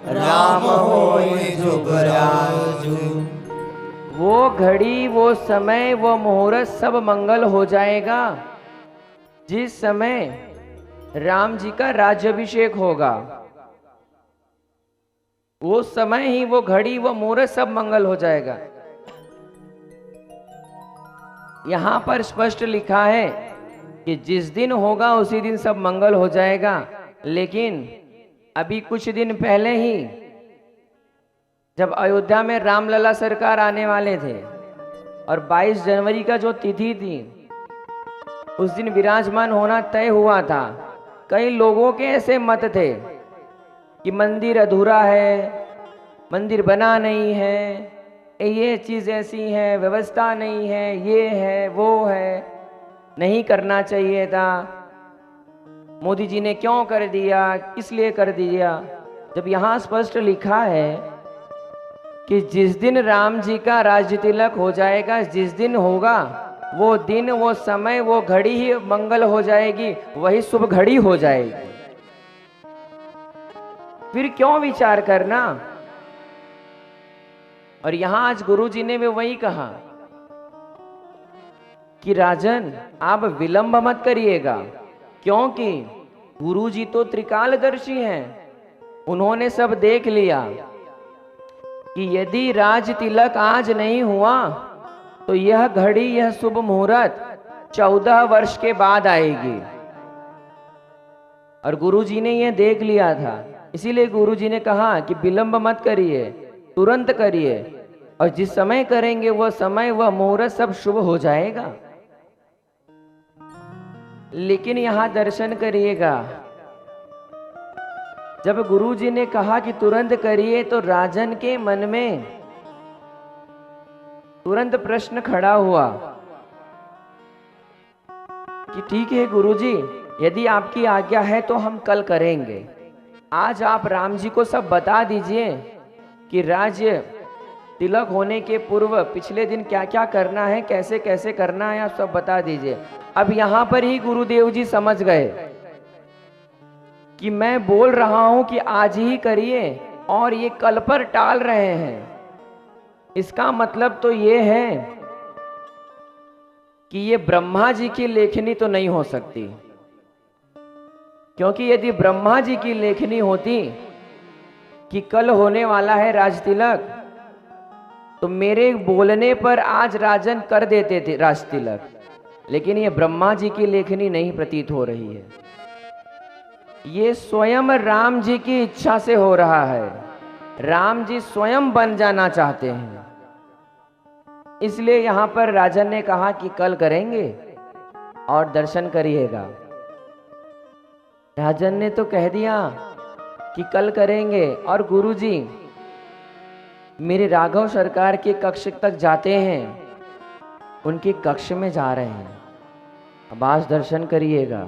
राम होय जुगराजु। वो घड़ी, वो समय, वो मुहूर्त सब मंगल हो जाएगा जिस समय राम जी का राज्याभिषेक होगा। वो समय ही, वो घड़ी, वो मुहूर्त सब मंगल हो जाएगा। यहां पर स्पष्ट लिखा है कि जिस दिन होगा उसी दिन सब मंगल हो जाएगा। लेकिन अभी कुछ दिन पहले ही जब अयोध्या में रामलला सरकार आने वाले थे और 22 जनवरी का जो तिथि थी उस दिन विराजमान होना तय हुआ था, कई लोगों के ऐसे मत थे कि मंदिर अधूरा है, मंदिर बना नहीं है, ये चीज ऐसी है, व्यवस्था नहीं है, ये है, वो है, नहीं करना चाहिए था, मोदी जी ने क्यों कर दिया, किस लिए कर दिया। जब यहाँ स्पष्ट लिखा है कि जिस दिन राम जी का राज्य तिलक हो जाएगा, जिस दिन होगा वो दिन, वो समय, वो घड़ी ही मंगल हो जाएगी, वही शुभ घड़ी हो जाएगी। फिर क्यों विचार करना। और यहां आज गुरु जी ने भी वही कहा कि राजन आप विलंब मत करिएगा, क्योंकि गुरु जी तो त्रिकालदर्शी हैं, उन्होंने सब देख लिया कि यदि राज तिलक आज नहीं हुआ तो यह घड़ी, यह शुभ मुहूर्त 14 वर्ष के बाद आएगी। और गुरु जी ने यह देख लिया था, इसीलिए गुरु जी ने कहा कि विलंब मत करिए, तुरंत करिए, और जिस समय करेंगे वह समय, वह मुहूर्त सब शुभ हो जाएगा। लेकिन यहां दर्शन करिएगा, जब गुरु जी ने कहा कि तुरंत करिए तो राजन के मन में तुरंत प्रश्न खड़ा हुआ कि ठीक है गुरु जी, यदि आपकी आज्ञा है तो हम कल करेंगे। आज आप राम जी को सब बता दीजिए कि राज्य तिलक होने के पूर्व पिछले दिन क्या क्या करना है, कैसे कैसे करना है, आप सब बता दीजिए। अब यहां पर ही गुरुदेव जी समझ गए कि मैं बोल रहा हूं कि आज ही करिए और ये कल पर टाल रहे हैं। इसका मतलब तो ये है कि ये ब्रह्मा जी की लेखनी तो नहीं हो सकती, क्योंकि यदि ब्रह्मा जी की लेखनी होती कि कल होने वाला है राज तिलक, तो मेरे बोलने पर आज राजन कर देते थे राज तिलक। लेकिन ये ब्रह्मा जी की लेखनी नहीं प्रतीत हो रही है, ये स्वयं राम जी की इच्छा से हो रहा है। राम जी स्वयं बन जाना चाहते हैं, इसलिए यहां पर राजन ने कहा कि कल करेंगे और दर्शन करिएगा। राजन ने तो कह दिया कि कल करेंगे, और गुरुजी मेरे राघव सरकार के कक्ष तक जाते हैं, उनके कक्ष में जा रहे हैं। अब आज दर्शन करिएगा।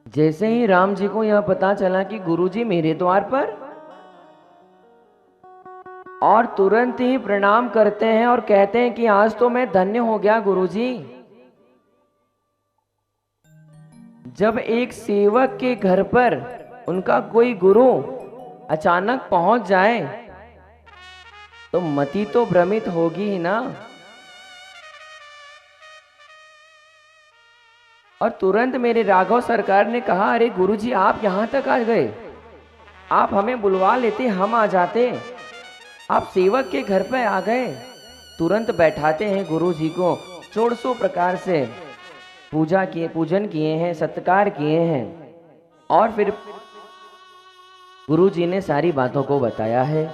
जैसे ही राम जी को यह पता चला कि गुरुजी मेरे द्वार पर, और तुरंत ही प्रणाम करते हैं और कहते हैं कि आज तो मैं धन्य हो गया गुरुजी। जब एक सेवक के घर पर उनका कोई गुरु अचानक पहुंच जाए तो मति तो भ्रमित होगी ही ना। और तुरंत मेरे राघव सरकार ने कहा, अरे गुरुजी आप यहां तक आ गए, आप हमें बुलवा लेते, हम आ जाते, आप सेवक के घर पे आ गए। तुरंत बैठाते हैं गुरुजी को, 400 प्रकार से पूजा किए, पूजन किए हैं, सत्कार किए हैं, और फिर गुरुजी ने सारी बातों को बताया है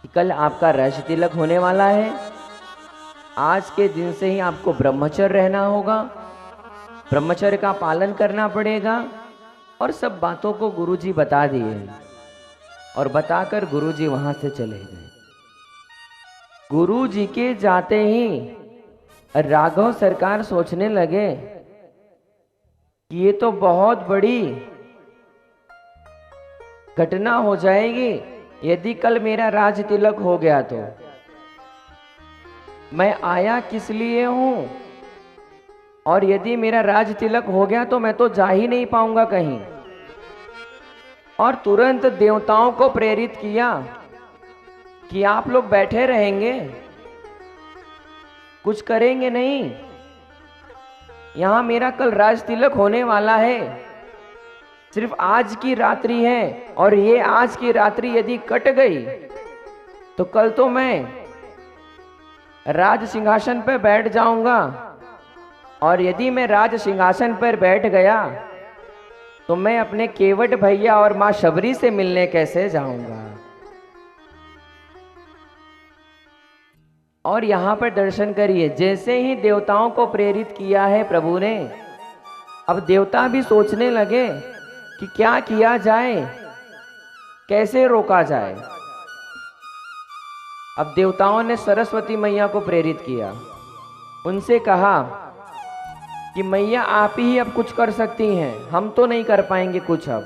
कि कल आपका राज्य तिलक होने वाला है, आज के दिन से ही आपको ब्रह्मचर्य रहना होगा, ब्रह्मचर्य का पालन करना पड़ेगा, और सब बातों को गुरुजी बता दिए। और बताकर गुरुजी वहां से चले गए। गुरुजी के जाते ही राघव सरकार सोचने लगे कि ये तो बहुत बड़ी घटना हो जाएगी यदि कल मेरा राज तिलक हो गया तो। मैं आया किस लिए हूं, और यदि मेरा राज तिलक हो गया तो मैं तो जा ही नहीं पाऊंगा कहीं। और तुरंत देवताओं को प्रेरित किया कि आप लोग बैठे रहेंगे, कुछ करेंगे नहीं। यहां मेरा कल राज तिलक होने वाला है, सिर्फ आज की रात्रि है, और ये आज की रात्रि यदि कट गई तो कल तो मैं राज सिंहासन पर बैठ जाऊंगा, और यदि मैं राज सिंहासन पर बैठ गया तो मैं अपने केवट भैया और मां शबरी से मिलने कैसे जाऊंगा। और यहां पर दर्शन करिए, जैसे ही देवताओं को प्रेरित किया है प्रभु ने, अब देवता भी सोचने लगे कि क्या किया जाए, कैसे रोका जाए। अब देवताओं ने सरस्वती मैया को प्रेरित किया, उनसे कहा कि मैया आप ही अब कुछ कर सकती हैं, हम तो नहीं कर पाएंगे कुछ अब।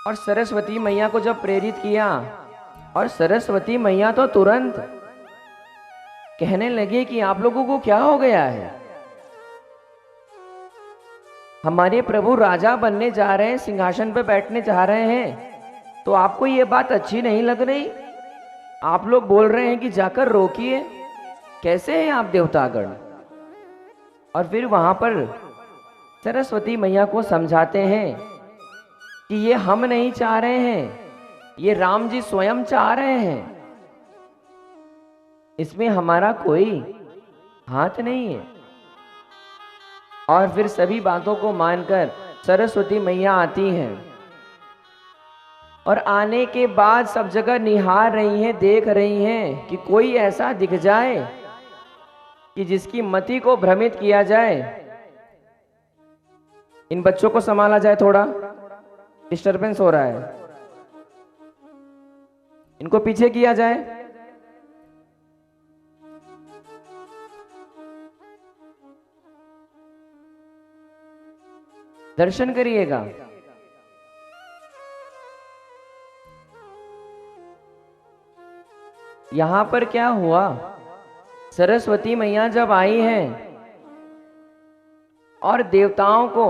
और सरस्वती मैया को जब प्रेरित किया, और सरस्वती मैया तो तुरंत कहने लगे कि आप लोगों को क्या हो गया है, हमारे प्रभु राजा बनने जा रहे हैं, सिंहासन पर बैठने जा रहे हैं, तो आपको ये बात अच्छी नहीं लग रही? आप लोग बोल रहे हैं कि जाकर रोकिए, कैसे हैं आप देवतागण। और फिर वहां पर सरस्वती मैया को समझाते हैं कि ये हम नहीं चाह रहे हैं, ये राम जी स्वयं चाह रहे हैं, इसमें हमारा कोई हाथ नहीं है। और फिर सभी बातों को मानकर सरस्वती मैया आती हैं, और आने के बाद सब जगह निहार रही हैं, देख रही हैं कि कोई ऐसा दिख जाए कि जिसकी मति को भ्रमित किया जाए। इन बच्चों को संभाला जाए, थोड़ा डिस्टरबेंस हो रहा है, इनको पीछे किया जाए। दर्शन करिएगा। यहां पर क्या हुआ, सरस्वती मैया जब आई हैं और देवताओं को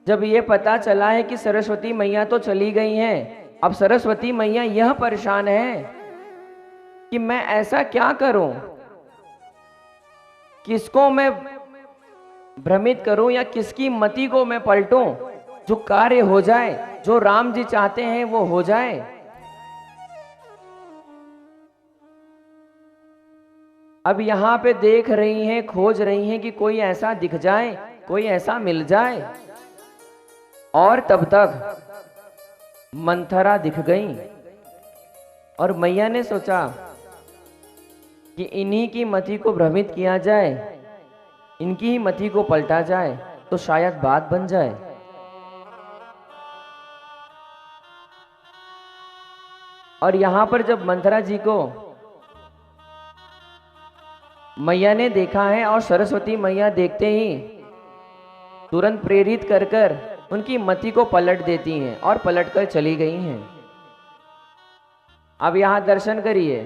जब ये पता चला है कि सरस्वती मैया तो चली गई हैं, अब सरस्वती मैया यह परेशान है कि मैं ऐसा क्या करूं, किसको मैं भ्रमित करूं या किसकी मति को मैं पलटूं, जो कार्य हो जाए, जो राम जी चाहते हैं वो हो जाए। अब यहां पे देख रही हैं, खोज रही हैं कि कोई ऐसा दिख जाए, कोई ऐसा मिल जाए। और तब तक मंथरा दिख गई, और मैया ने सोचा कि इन्हीं की मति को भ्रमित किया जाए, इनकी ही मति को पलटा जाए तो शायद बात बन जाए। और यहां पर जब मंथरा जी को मैया ने देखा है, और सरस्वती मैया देखते ही तुरंत प्रेरित कर कर उनकी मति को पलट देती हैं और पलटकर चली गई हैं। अब यहां दर्शन करिए,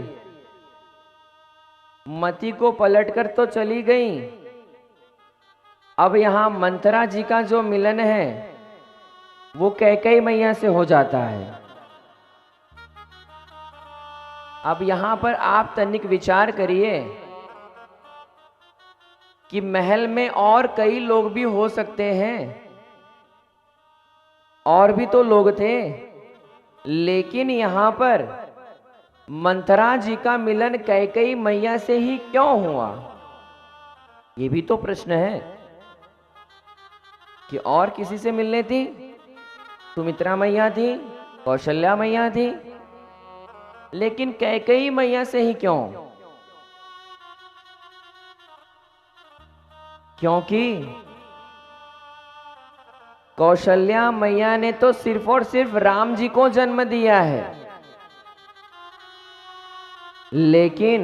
मति को पलटकर तो चली गई, अब यहां मंथरा जी का जो मिलन है वो कैकेयी मैया से हो जाता है। अब यहां पर आप तनिक विचार करिए कि महल में और कई लोग भी हो सकते हैं, और भी तो लोग थे, लेकिन यहां पर मंथरा जी का मिलन कैकेयी मैया से ही क्यों हुआ, ये भी तो प्रश्न है। कि और किसी से मिलने थी, सुमित्रा मैया थी, कौशल्या मैया थी, लेकिन कैकेयी मैया से ही क्यों? क्योंकि कौशल्या मैया ने तो सिर्फ और सिर्फ राम जी को जन्म दिया है, लेकिन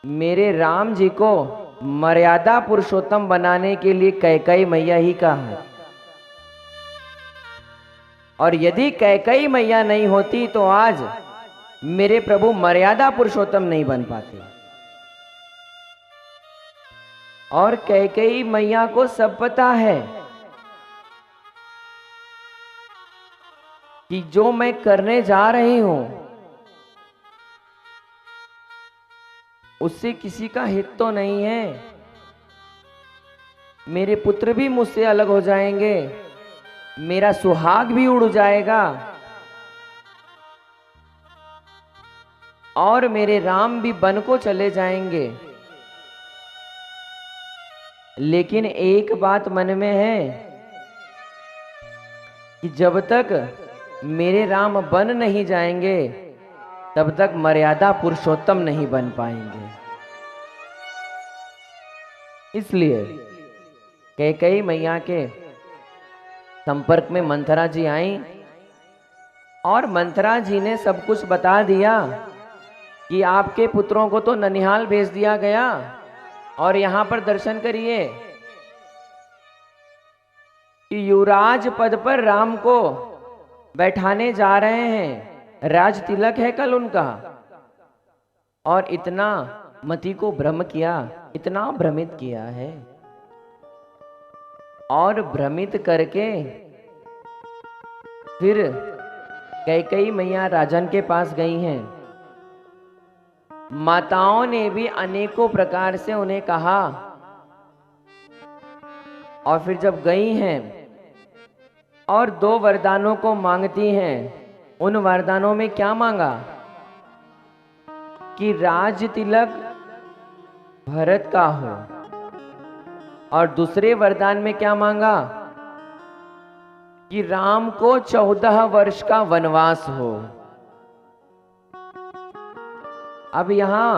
मेरे राम जी को मर्यादा पुरुषोत्तम बनाने के लिए कैकेयी मैया ही का है। और यदि कैकेयी मैया नहीं होती तो आज मेरे प्रभु मर्यादा पुरुषोत्तम नहीं बन पाते। और कैकेयी मैया को सब पता है कि जो मैं करने जा रही हूं उससे किसी का हित तो नहीं है। मेरे पुत्र भी मुझसे अलग हो जाएंगे, मेरा सुहाग भी उड़ जाएगा और मेरे राम भी वन को चले जाएंगे। लेकिन एक बात मन में है कि जब तक मेरे राम बन नहीं जाएंगे तब तक मर्यादा पुरुषोत्तम नहीं बन पाएंगे। इसलिए कैकेयी मैया के संपर्क में मंथरा जी आई और मंथरा जी ने सब कुछ बता दिया कि आपके पुत्रों को तो ननिहाल भेज दिया गया और यहां पर दर्शन करिए कि युवराज पद पर राम को बैठाने जा रहे हैं। राज तिलक है कल उनका। और इतना मति को भ्रम किया, इतना भ्रमित किया है और भ्रमित करके फिर कैकेयी मैया राजन के पास गई हैं। माताओं ने भी अनेकों प्रकार से उन्हें कहा और फिर जब गई हैं और 2 वरदानों को मांगती हैं। उन वरदानों में क्या मांगा कि राज तिलक भरत का हो और दूसरे वरदान में क्या मांगा कि राम को 14 वर्ष का वनवास हो। अब यहां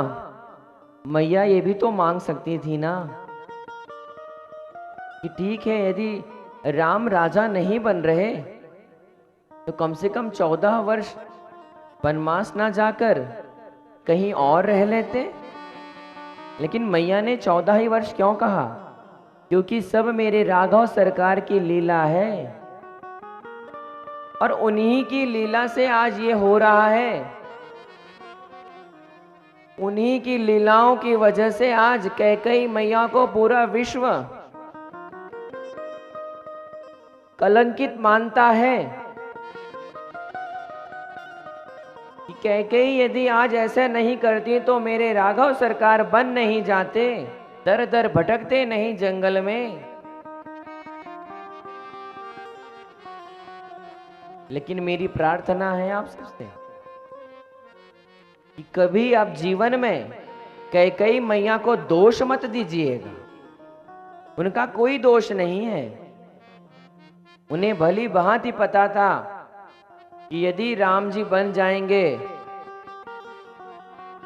मैया ये भी तो मांग सकती थी ना कि ठीक है, यदि राम राजा नहीं बन रहे तो कम से कम 14 वर्ष वनवास ना जाकर कहीं और रह लेते। लेकिन मैया ने 14 ही वर्ष क्यों कहा? क्योंकि सब मेरे राघव सरकार की लीला है और उन्हीं की लीला से आज ये हो रहा है। उन्हीं की लीलाओं की वजह से आज कैकेयी मैया को पूरा विश्व कलंकित मानता है कि कैकेयी यदि आज ऐसा नहीं करती तो मेरे राघव सरकार बन नहीं जाते, दर दर भटकते नहीं जंगल में। लेकिन मेरी प्रार्थना है आप सबसे कि कभी आप जीवन में कैकेयी मैया को दोष मत दीजिएगा। उनका कोई दोष नहीं है। उन्हें भली भांति पता था कि यदि राम जी बन जाएंगे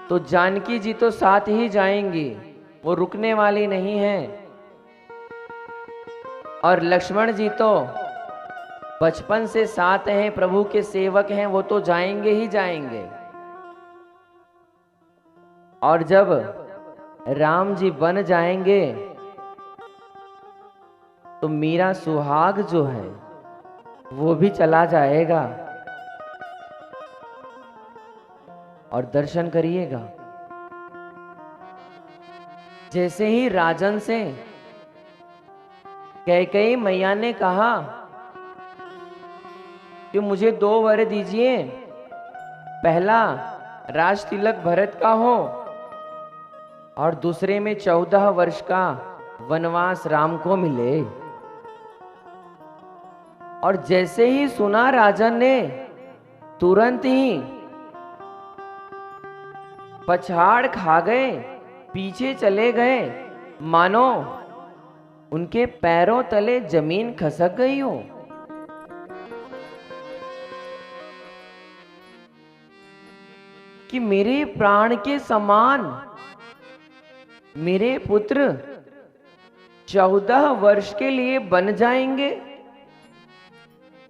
तो जानकी जी तो साथ ही जाएंगी, वो रुकने वाली नहीं है। और लक्ष्मण जी तो बचपन से साथ हैं, प्रभु के सेवक हैं, वो तो जाएंगे ही जाएंगे। और जब राम जी बन जाएंगे तो मेरा सुहाग जो है वो भी चला जाएगा। और दर्शन करिएगा, जैसे ही राजन से कैकेयी मैया ने कहा कि मुझे 2 वर दीजिए, पहला राज तिलक भरत का हो और दूसरे में 14 वर्ष का वनवास राम को मिले। और जैसे ही सुना राजन ने तुरंत ही पछाड़ खा गए, पीछे चले गए, मानो उनके पैरों तले जमीन खसक गई हो। कि मेरे प्राण के समान मेरे पुत्र 14 वर्ष के लिए बन जाएंगे